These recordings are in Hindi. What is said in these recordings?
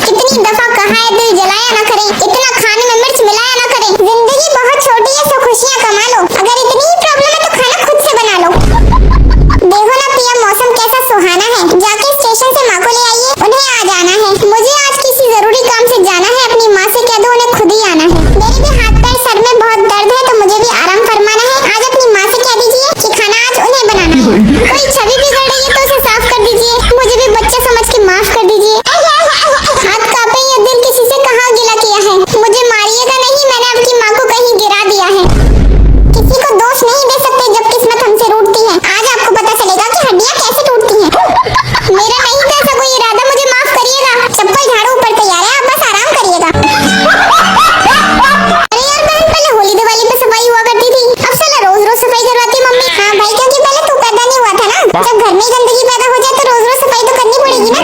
कितनी दफा कहा है दिल जलाया ना करें, इतना खाने में मिर्च मिलाया ना करें। जिंदगी बहुत छोटी है तो खुशियाँ कमा लो, अगर इतनी ही प्रॉब्लम है तो खाना खुद से बना लो। देखो ना पिया मौसम कैसा सुहाना है, जाके स्टेशन से माँ को ले आइए, उन्हें आ जाना है। मुझे आज किसी जरूरी काम से जाना है, अपनी माँ से कह दो उन्हें खुद ही आना है। मेरे भी हाथ पैर सर में बहुत दर्द है तो मुझे भी आराम फरमाना है। आज अपनी माँ से कह दीजिए कि खाना आज उन्हें बनाना है। कोई छवि बिगड़ रही है तो उसे साफ कर दीजिए, मुझे भी बच्चा समझ के माफ कर दीजिए। हाथ कांपे या दिल किसी से कहाँ गिला किया है, मुझे मारिएगा नहीं, मैंने आपकी माँ को कहीं गिरा दिया है। किसी को दोष नहीं दे सकते जब किस्मत हमसे रूठती है, आज आपको पता चलेगा कि हड्डियाँ कैसे टूटती हैं। मेरा नहीं था ऐसा कोई इरादा, मुझे माफ करिएगा। चप्पल झाड़ू ऊपर तैयार है, आप बस आराम करिएगा। अरे यार बहन, पहले होली दिवाली पे सफाई हुआ करती थी, अब साला रोज रोज सफाई करवाती है मम्मी। हाँ भाई, क्योंकि पहले तू पैदा नहीं हुआ था ना, जब घर में ही गंदगी पैदा हो जाए तो रोज रोज सफाई तो करनी पड़ेगी ना।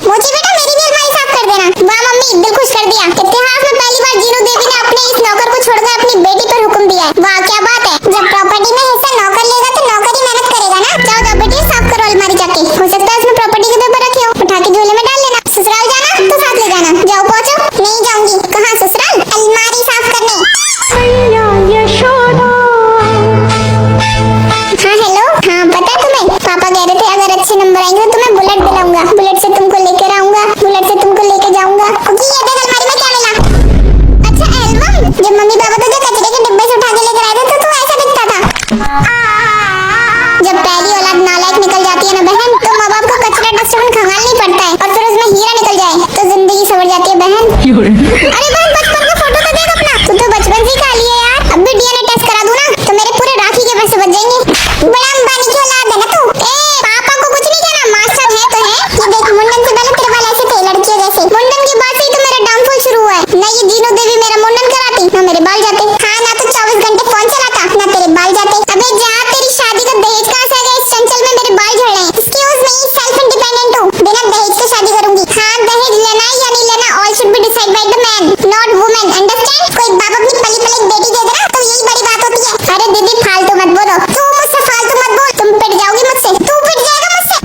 मोची बेटा मेरी भी अलमारी साफ कर देना। वाह मम्मी, दिल खुश कर दिया। इतिहास में पहली बार जीनू देवी ने अपने इस नौकर को छोड़कर अपनी बेटी पर हुक्म दिया है। वाह क्या बात है, जब प्रॉपर्टी में हिस्सा नौकर लेगा तो नौकर ही मेहनत करेगा ना। जाओ जाओ बेटी साफ करो अलमारी जाके, हो सकता है उसमें प्रॉपर्टी के पेपर रखे हो, उठा के झोले में डाल लेना। ससुराल जाना तो साथ ले जाना। जाओ पहुंचो। नहीं जाऊंगी। कहाँ ससुराल? अलमारी साफ करने। हाँ हेलो, हाँ पता है तुम्हें, पापा कह रहे थे अगर अच्छे नंबर आएंगे तो मैं बुलेट दिलाऊंगा, बुलेट से तुमको लेकर आऊंगा, बुलेट से तुमको लेके जाऊंगा। क्योंकि ये देख अलमारी में क्या मिला। अच्छा एल्बम, जब मम्मी पापा तुझे कचरे के डिब्बे से उठा के लेकर आए थे तो तू ऐसा दिखता था। जब पहली औलाद नालायक निकल जाती है ना बहन, तो माँ बाप को कचरा डस्टबिन खंगालना ही पड़ता है, और फिर उसमें हीरा निकल जाए तो जिंदगी संवर जाती है बहन। अरे बहन बचपन का फोटो तो देख अपना, तू तो बचपन से ही खा लिया यार। अब भी डीएनए टेस्ट करा दूं ना तो मेरे पूरे राखी के पैसे बच जाएंगे। बड़ा अंबानी की औलाद है ना तू। पापा को कुछ नहीं कहना, मास्टर है तो है। ये देख मुंडन से पहले तेरे बाल ऐसे थे लड़कियों जैसे, मुंडन के बाद से ही तो मेरा डाउनफॉल शुरू हुआ है। ना ये जीनू देवी मेरा मुंडन कराती, ना मेरे बाल जाते। हाँ, ना तो 24 घंटे फोन चलाता, ना तेरे बाल जाते। अबे जा, तेरी शादी का दहेज कहाँ से आ गया? इस चंचल में मेरे बाल झड़ रहे हैं। एक्सक्यूज मी, सेल्फ इंडिपेंडेंट हूँ, बिना दहेज के शादी करूंगी। हाँ, दहेज लेना है या नहीं लेना, all should be decide by the man not women, understand? कोई बाप अपनी पली पली बेटी दे देना तो यही बड़ी बात होती है। अरे दीदी फालतू मत बोलो, तू मुझसे फालतू मत बोल, तुम पिट जाओगी मुझसे, तू पिट जाएगा मुझसे।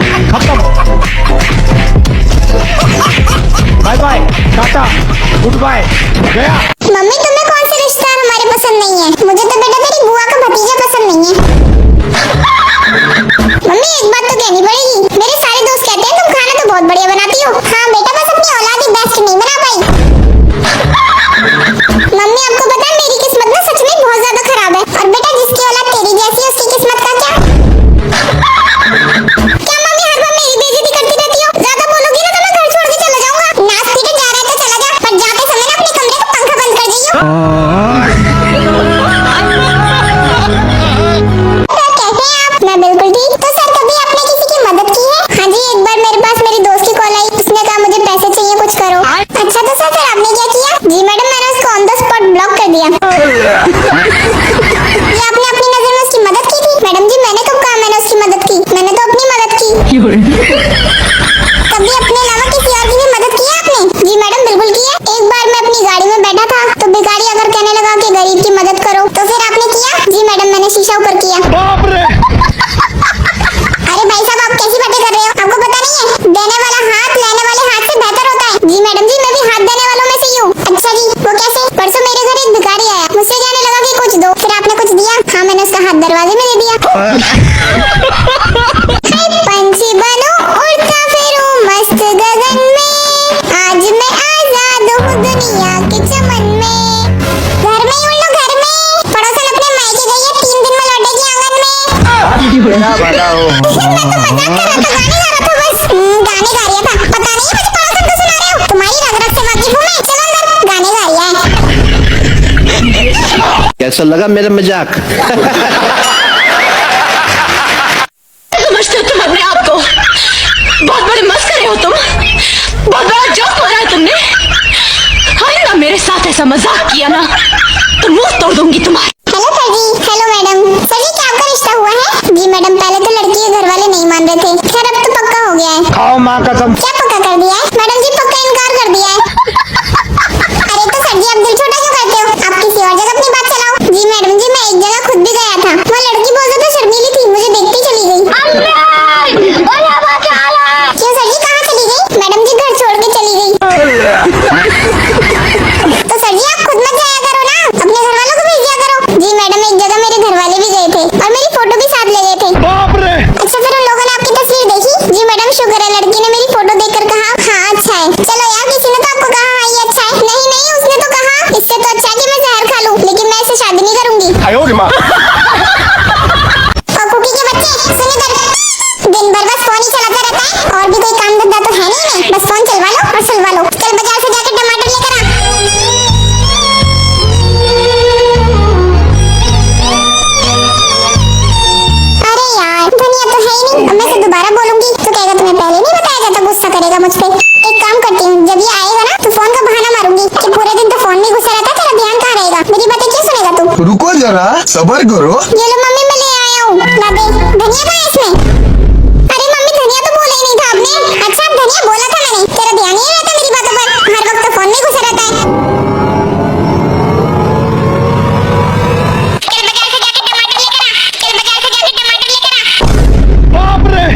बाय बाय, टाटा, गुड बाय, गया। मम्मी तुम्हें कौन से रिश्तेदार हमारे पसंद नहीं है? मुझे तो बेटा तेरी बुआ का भतीजा पसंद नहीं है। मम्मी एक बात तो कहनी पड़ेगी, मेरे सारे दोस्त कहते हैं तुम खाना तो बहुत बढ़िया बनाती हो। हाँ बेटा, बस अपनी औलाद ही बेस्ट नहीं बना पाई। मम्मी आपको पता है मेरी किस्मत ना सच में बहुत ज्यादा खराब है, और बेटा जिसकी औलाद तेरी जैसी है उसकी किस्मत का क्या? क्या मम्मी हर बार मेरी बेइज्जती करती रहती हो? ज्यादा बोलोगी ना तो मैं घर छोड़ के चला जाऊंगा। नाचती के जा रहे तो चला जा, पर जाते समय ना अपने कमरे का पंखा बंद कर जाइयो। कैसे हैं आप? मैं बिल्कुल ठीक। तो सर कभी आपने किसी की मदद की है? हाँ जी, एक बार मेरे पास मेरी दोस्त की कॉल आई, उसने कहा मुझे पैसे चाहिए, कुछ करो। अच्छा तो सर फिर आपने क्या किया? जी मैडम, मैंने उसको ऑन द स्पॉट ब्लॉक कर दिया। ये आपने अपनी नजर में उसकी मदद की थी? मैडम जी मैंने कब कहा मैंने उसकी मदद की, मैंने तो अपनी मदद की। कभी अपने अलावा किसी और की भी मदद की है आपने? जी मैडम बिल्कुल की है। एक बार मैं अपनी गाड़ी में बैठा था तो भिखारी अगर कहने लगा कि गरीब की मदद करो तो फिर आपने किया? जी मैडम मैंने शीशा ऊपर किया। अरे भाई साहब आप कैसी बातें कर रहे हो? आपको पता नहीं है देने वाला हाथ लेने वाले हाथ से बेहतर होता है। जी मैडम जी, मैं भी हाथ देने वालों में से ही हूँ। अच्छा जी, वो कैसे? परसों मेरे घर एक भिखारी आया, मुझसे कहने लगा कि कुछ दो, फिर आपने कुछ दिया? हाँ, मैंने उसका हाथ दरवाजे में दे दिया। पंछी बनो उड़ता फिरूं मस्त गगन में, आज मैं आजाद हूँ दुनिया के चमन में। घर में ही उड़ लो, घर में। पड़ोसन अपने मायके गई है, 3 दिन में लौटेगी आंगन में। मैं तो मजाक कर रहा था, गाने गा रहा था बस। गाने गा रहा था, पता नहीं मुझे पड़ोसन को सुना रहे हो। तुम्हारी रग रग से वाकिफ हूँ मैं, चलो अंदर। गाने गा रहा है। कैसा लगा मेरा मजाक? समझते हो तुम अपने आप को? बहुत बड़े मस्करे हो तुम, बहुत बड़ा जोक मारा है तुमने। आइंदा मेरे साथ ऐसा मजाक किया ना तो मुंह तोड़ दूंगी तुम्हारा। Hello sir ji. Hello madam. Sir ji क्या आपका रिश्ता हुआ है? जी मैडम, पहले तो लड़की के घर वाले नहीं मान रहे थे, खैर अब तो पक्का हो गया है। खाओ माँ कसम। क्या पक्का कर दिया है? मैडम जी पक्का इनकार कर दिया है। अरे तो सर जी आप दिल छोटा क्यों करते हो? आप किसी और जगह अपनी बात चलाओ। जी मैडम जी, मैं एक जगह खुद भी गया था, वहाँ लड़की बहुत ज्यादा शर्मीली थी, मुझे देखती चली गई। क्यों सर जी परम शुक्र है लड़की ने मेरी फोटो देखकर कहा हाँ अच्छा है। चलो यार किसी ने तो आपको कहा हाँ ये अच्छा है। नहीं नहीं उसने तो कहा इससे तो अच्छा है कि मैं जहर खा लूं, लेकिन मैं इससे शादी नहीं करूंगी। और कुकी के बच्चे सुन इधर, दिन भर बस फोन ही चलाता रहता है और भी कोई काम धंधा तो है नहीं, बस फोन चलवा लो और सुलवा लो। चल बाजार से जाकर टमाटर लेकर आ। अरे यार धनिया तो है ही नहीं, अब मैं इसे दोबारा बोलूंगी तो कहेगा तुम्हें पहले नहीं बताया जाता, गुस्सा करेगा मुझ पे। एक काम करती हूँ, जब ये आएगा ना तो फोन का बहाना मारूंगी कि पूरे दिन तो फोन में घुसा रहता है, तेरा ध्यान कहाँ रहेगा, मेरी बातें क्यों सुनेगा तू। रुको जरा सब्र करो। ये लो मम्मी मैं ले आया हूँ। ला दे, धनिया कहाँ है इसमें? अरे मम्मी धनिया तो बोला ही नहीं था आपने। अच्छा धनिया बोला था मैंने, तेरा ध्यान ही नहीं रहता मेरी बातों पर, हर वक्त तो फोन में घुसा रहता है। चल बाजार से जाके टमाटर लेकर आ, चल बाजार से जाके टमाटर लेकर आ। बाप रे।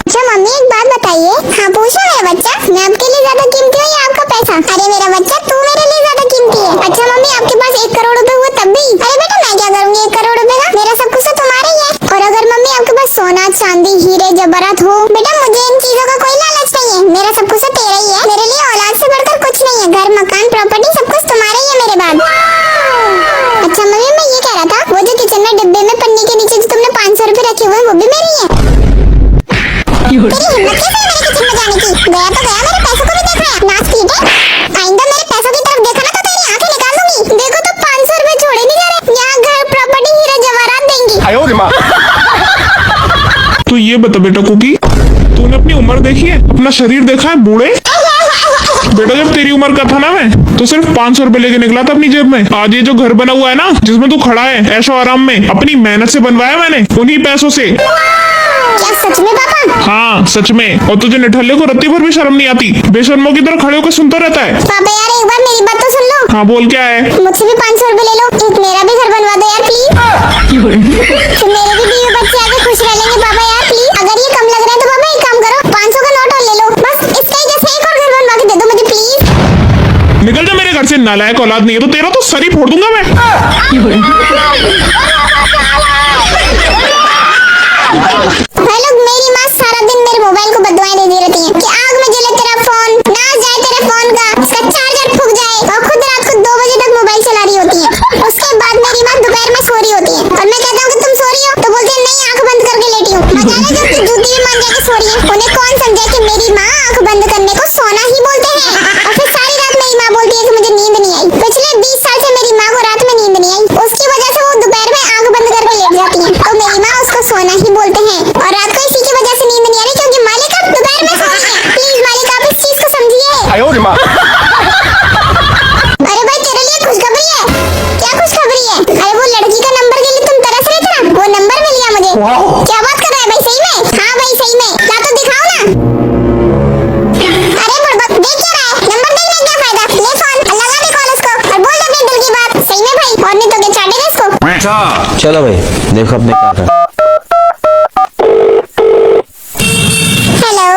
अच्छा मम्मी एक बात बताइए। हाँ पूछो मेरा बच्चा, मैं आपके लिए ज्यादा कीमती हूँ या आपका पैसा? अरे मेरा बच्चा तू मेरे लिए ज्यादा कीमती है। अच्छा मम्मी आपके पास 1 करोड़ रुपए हुए तब भी? अरे बेटा मैं क्या करूँगी 1 करोड़ रुपए का, मेरा सब कुछ तो तुम्हारा ही है। और अगर मम्मी आपके पास सोना चांदी हीरे जवाहरात हो, बेटा मुझे इन चीजों का कोई लालच नहीं है, मेरा सब कुछ तो तेरा ही है। मेरे लिए औलाद से बढ़कर कुछ नहीं है, घर मकान प्रॉपर्टी सब कुछ तुम्हारा ही है मेरे बाद। अच्छा मम्मी मैं ये कह रहा था, वो जो किचन में डिब्बे में पन्नी के नीचे जो तुमने 500 रुपए रखे हुए वो भी मेरे ही है। तेरी हिम्मत कैसे है मेरे किचन में जाने की? गया तो गया, मेरे पैसों को भी देख रहा है, नाच पीटे। आइंदा मेरे पैसों की तरफ देखा ना तो तेरी आंखें निकाल दूंगी। देखो तो 500 रुपए छोड़े नहीं जा रहे, यहाँ घर प्रॉपर्टी हीरे जवाहरात देंगी। तो ये बता बेटा कुकी, तूने अपनी उम्र देखी है, अपना शरीर देखा है बूढ़े? बेटा जब तेरी उम्र का था ना मैं तो सिर्फ 500 रुपए लेके निकला था अपनी जेब में। आज ये जो घर बना हुआ है ना जिसमें तू खड़ा है ऐशो आराम में, अपनी मेहनत से बनवाया मैंने उन्हीं पैसों से। क्या सच में पापा? हाँ सच में। और तुझे निठल्ले को रत्ती भर भी शर्म नहीं आती, बेशर्मों की तरह खड़े होकर सुनता रहता है। पापा यार एक बार मेरी बात तो सुन लो। हाँ बोल क्या है? मुझसे भी 500 रुपए ले लो, एक मेरा भी घर बनवा दो यार प्लीज। तो मेरे भी बीवी बच्चे आके खुश रह लेंगे पापा यार प्लीज। अगर ये कम लग रहा है तो पापा एक काम करो 500 का नोट और ले लो, बस इसका ही जैसे एक और घर बनवा के दे दो मुझे प्लीज। निकल जा मेरे घर से, नालायक औलाद नहीं है तो तेरा तो सर ही फोड़ दूंगा मैं। भाई लोग मेरी माँ सारा दिन मेरे मोबाइल को बददुआएं देती रहती है कि आग में जले तेरा फोन, नाश जाए तेरे फोन का, इसका चार्जर फूक जाए, और खुद रात को 2 बजे तक मोबाइल चला रही होती है। उसके बाद मेरी माँ दोपहर में सो रही होती है और मैं कहता हूँ कि तुम सो रही हो तो बोलती है नहीं आंख बंद करके लेटी हूँ। मजा है जब जूती भी मान जाके सो रही है। उन्हें कौन समझा कि मेरी माँ आंख बंद करने को सोना ही बोलते हैं। और फिर सारी रात मेरी माँ बोलती है कि मुझे नींद नहीं आई। पिछले 20 साल से मेरी माँ को रात में नींद नहीं आई, उसकी वजह से वो दोपहर में आंख बंद करके लेट जाती है। तो मेरी माँ उसको सोना ही बोलते हैं और रात को इसी की वजह से नींद नहीं आ रही क्योंकि मालिक आप दोपहर में सो रही है। प्लीज मालिक आप इस चीज को समझिए। अरे भाई तेरे लिए खुशखबरी है। क्या खुशखबरी है? अरे वो लड़की का नंबर के लिए तुम तरस रहे थे ना, वो नंबर मिल गया मुझे। क्या बात कर रहा है भाई, सही में? हाँ भाई सही में, ला तो दिखाओ ना। अरे बुड़बक देख क्या रहा है, नंबर देखने क्या फायदा, ले फोन और लगा दे कॉल उसको और बोल दे अपने दिल की बात। सही में भाई, और नहीं तो क्या चाटेगा इसको। चलो भाई देखो अपने क्या कर। हेलो,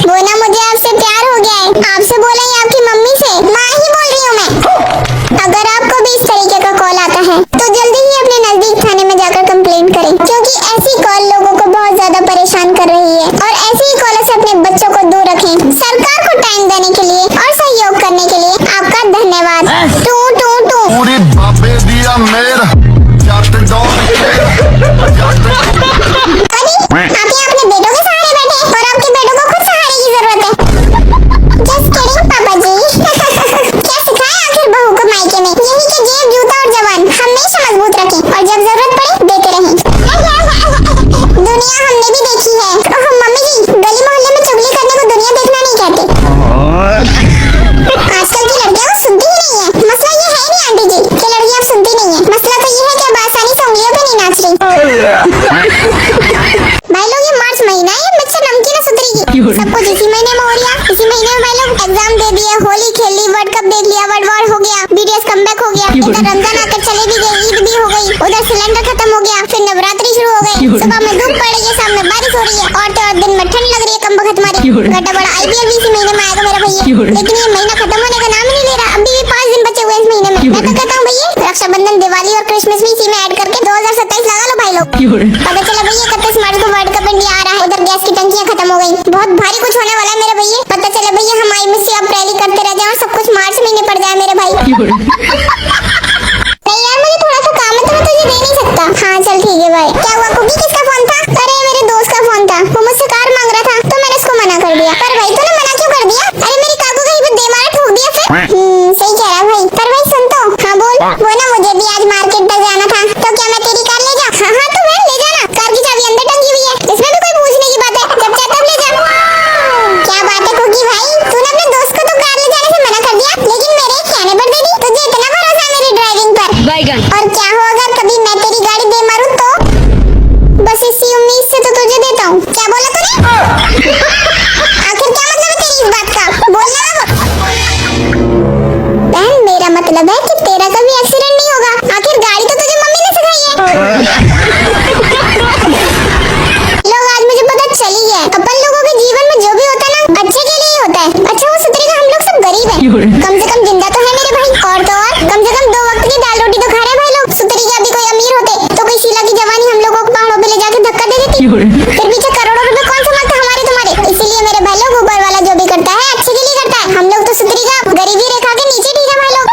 वो ना मुझे आपसे प्यार हो गया है, आपसे बोला ही आपकी मम्मी से, माँ ही बोल रही हूँ मैं। अगर आपको भी इस तरीके का कॉल आता है तो जल्दी ही अपने नजदीक थाने में जाकर कंप्लेंट करें, क्योंकि ऐसी कॉल लोगों को बहुत ज्यादा परेशान कर रही है। और ऐसी ही कॉलों से अपने बच्चों को दूर रखें। सरकार को टाइम देने के लिए और सहयोग करने के लिए आपका धन्यवाद। टू टू टू। पूरी बाबे दिया मेरा जट डॉग अरे आप यहाँ अपने बेटों के सहारे बैठे और आपके बेटों को खुद सहारे की जरूरत है। जस्ट किडिंग पापा जी। क्या सिखाया आखिर बहू को मायके में? यही कि जेब जूता और जवान हमेशा मजबूत रखें और जब जरूरत पड़े देते रहें। दुनिया हमने भी देखी है। ओह मम्मी जी, गली मोहल्ले में चुगली करने को दुनिया देखना नहीं कहते। आजकल की लड़कियां को सुनती ही नहीं है। मसला ये है नहीं आंटी जी कि लड़कियां सुनती नहीं है, मसला तो ये है कि अब आसानी से उंगलियों पे नहीं नाच रही। भाई लोग ये मार्च महीना है, बच्चे नमकीन सुधरेगी। सब कुछ इसी महीने में हो रहा है। इसी महीने में भाई लोग एग्जाम दे दिए, होली खेल ली, वर्ल्ड कप देख लिया, वर्ल्ड वॉर हो गया, बीटीएस कमबैक हो गया, इधर रमजान आकर चले भी गए, ईद भी हो गई, उधर सिलेंडर खत्म हो गया, फिर नवरात्रि शुरू हो गए। सुबह में धूप पड़ रही है, शाम में बारिश हो रही है, और तो और दिन में ठंड लग रही है कम बखत मारी। घटा बड़ा आईपीएल भी इसी महीने में आएगा मेरा भैया, लेकिन ये महीना खत्म होने का नाम ही नहीं ले रहा। अभी भी 5 दिन बचे हुए इस महीने में। मैं तो कहता हूँ भैया रक्षाबंधन, दिवाली और क्रिसमस इसी में ऐड करके 2027 लगा लो भाई लोग। पता चला भैया 31 मार्च को वर्ल्ड कप इंडिया आ रहा है, उधर गैस की टंकियां खत्म हो गई, बहुत भारी कुछ होने वाला है मेरे भैया। पता चला भैया हम आई में से अब रैली करते रह जाए और सब कुछ मार्च महीने पड़ जाए मेरे भाई। नहीं यार मुझे थोड़ा सा काम है तो मैं तुझे दे नहीं सकता। हाँ चल ठीक है भाई। क्या हुआ कुकी, किसका फोन था? अरे मेरे दोस्त का फोन था, वो मुझसे कार मांग रहा था तो मैंने उसको मना कर दिया। पर भाई तूने मना क्यों कर दिया? अरे मेरी काकू कहीं पे दे मारा ठोक दिया फिर। सही कह रहा भाई। पर भाई सुन तो। हाँ बोल। वो ना मुझे भी आज मार्केट पर जाना था, तो क्या मैं तेरी कार ले जा? हाँ हाँ तो मैं ले जाना, कार की चाबी अंदर टंगी हुई है, इसमें भी कोई पूछने की बात है, जब चाहे तब ले जा। क्या बात है कुकी भाई, तूने अपने दोस्त को तो कार ले जाने से मना कर दिया, लेकिन मेरे कहने पर दे दी। तुझे इतना भरोसा है मेरी ड्राइविंग पर? और क्या हो अगर कभी मैं तेरी गाड़ी दे मारूं तो? बस इसी उम्मीद से तो तुझे देता हूँ। क्या बोला तूने? आखिर क्या मतलब है तेरी इस बात का? बोलना बहन, मेरा मतलब है कि तेरा कभी एक्सीडेंट नहीं होगा। आखिर गाड़ी तो तुझे मम्मी ने सिखाई है। लोग आज मुझे पता चल ही गया, अपन लोगों के जीवन में जो भी होता है ना अच्छे के लिए ही होता है। अच्छा वो सुधरेगा, हम लोग सब गरीब हैं, कम से कम जिंदा तो है मेरे भाई। और तो और कम से कम 2 वक्त की दाल रोटी तो खा रहे भाई लोग। सुधरेगा भी कोई अमीर होते तो कोई शीला की जवानी हम लोगों को पहाड़ों पे ले जाके धक्का दे देती। फिर भी क्या करोड़ों रुपए कौन समझता हमारे तुम्हारे? इसीलिए मेरे भाई लोग ऊपर वाला जो भी करता है अच्छे के लिए करता है। हम लोग तो सुधरेगा गरीबी रेखा के नीचे ठीक है भाई लोग।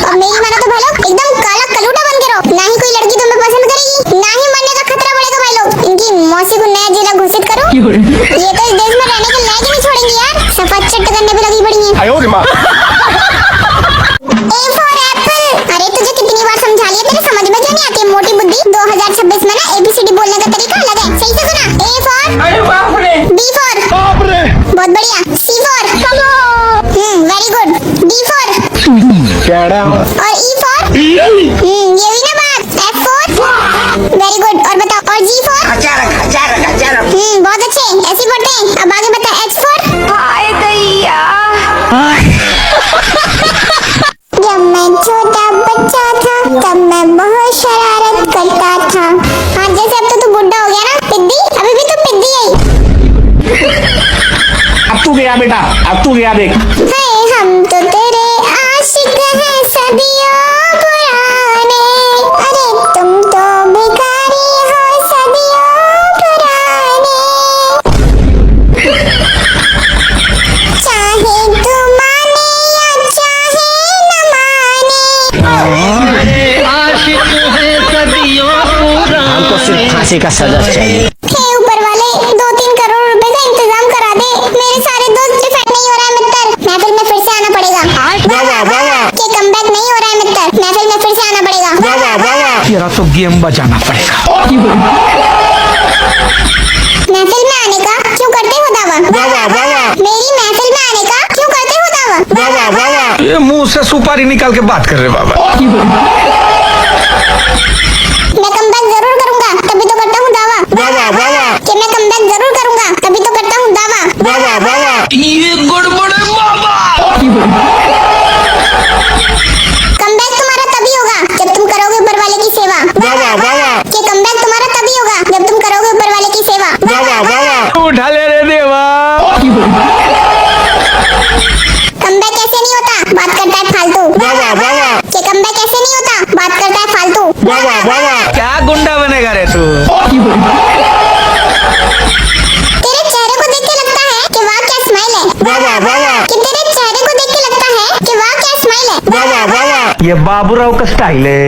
अब मेरी मानो तो भाई लोग एकदम काला कलूटा बन के रहो, ना ही कोई लड़की तुम्हें पसंद करेगी, ना ही मरने का खतरा बढ़ेगा भाई लोग। इनकी मौसी को नया जिला घोषित करो, ये तो इस देश में रहने के लायक ही नहीं छोड़ेंगे यार, सफा चट्ट करने पे लगी पड़ी है। A for apple। अरे तुझे कितनी बार समझा लिया, तेरे समझ में क्यों नहीं आती मोटी बुद्धि? 2026 में ना ABCD बोलने का तरीका अलग है, सही से सुना। A for B for बहुत बढ़िया, C for very good, D for और E for ये हुई ना बात। F for वेरी गुड, और बताओ और G for बहुत अच्छे, ऐसे पढ़ते हैं। अब आगे बता H for जब मैं छोटा बच्चा था तब मैं बहुत शरारत करता था। हाँ जैसे अब तो तू बुढ़ा हो गया ना पिद्दी, अभी भी तू पिद्दी है। अब तू गया बेटा, अब तू गया देख। हाय हम तो तेरे आशिक हैं सदियों पुराने, अरे तुम तो भिखारी हो सदियों पुराने। चाहे तू माने या चाहे न माने। हमको सिर्फ फांसी का सजा चाहिए। हे ऊपर वाले 2-3 करोड़ रुपए का इंतजाम करा दे, मेरे सारे दोस्त डिफेक्ट नहीं हो रहा है मित्र, महफिल में फिर से आना पड़ेगा। के कमबैक नहीं हो रहा है मित्र, महफिल में फिर से आना पड़ेगा। तेरा तो गेम बजाना पड़ेगा। महफिल में आने का क्यों करते हो दावा? मेरी महफिल में आने का क्यों करते हो दावा? ये मुंह से सुपारी निकाल के बात कर रहे बाबा। मैं कमबैक जरूर करूंगा तभी तो करता हूँ दावा। कि मैं कमबैक जरूर करूंगा तभी तो करता हूँ दावा। ये गड़बड़ है बाबा। कमबैक तुम्हारा तभी होगा जब तुम करोगे ऊपर वाले की सेवा। कि कमबैक तुम्हारा तभी होगा जब तुम करोगे ऊपर वाले की सेवा। उठा ले रे देवा। कमबैक ऐसे नहीं होता, बात करता है फालतू। कि कमबैक ऐसे नहीं होता, बात करता है फालतू। क्या गुंडा बनेगा रे तू? तेरे चेहरे को देख के लगता है कि वाह क्या स्माइल है। कि तेरे चेहरे को देख के लगता है कि वाह क्या स्माइल है। ये बाबूराव का स्टाइल है।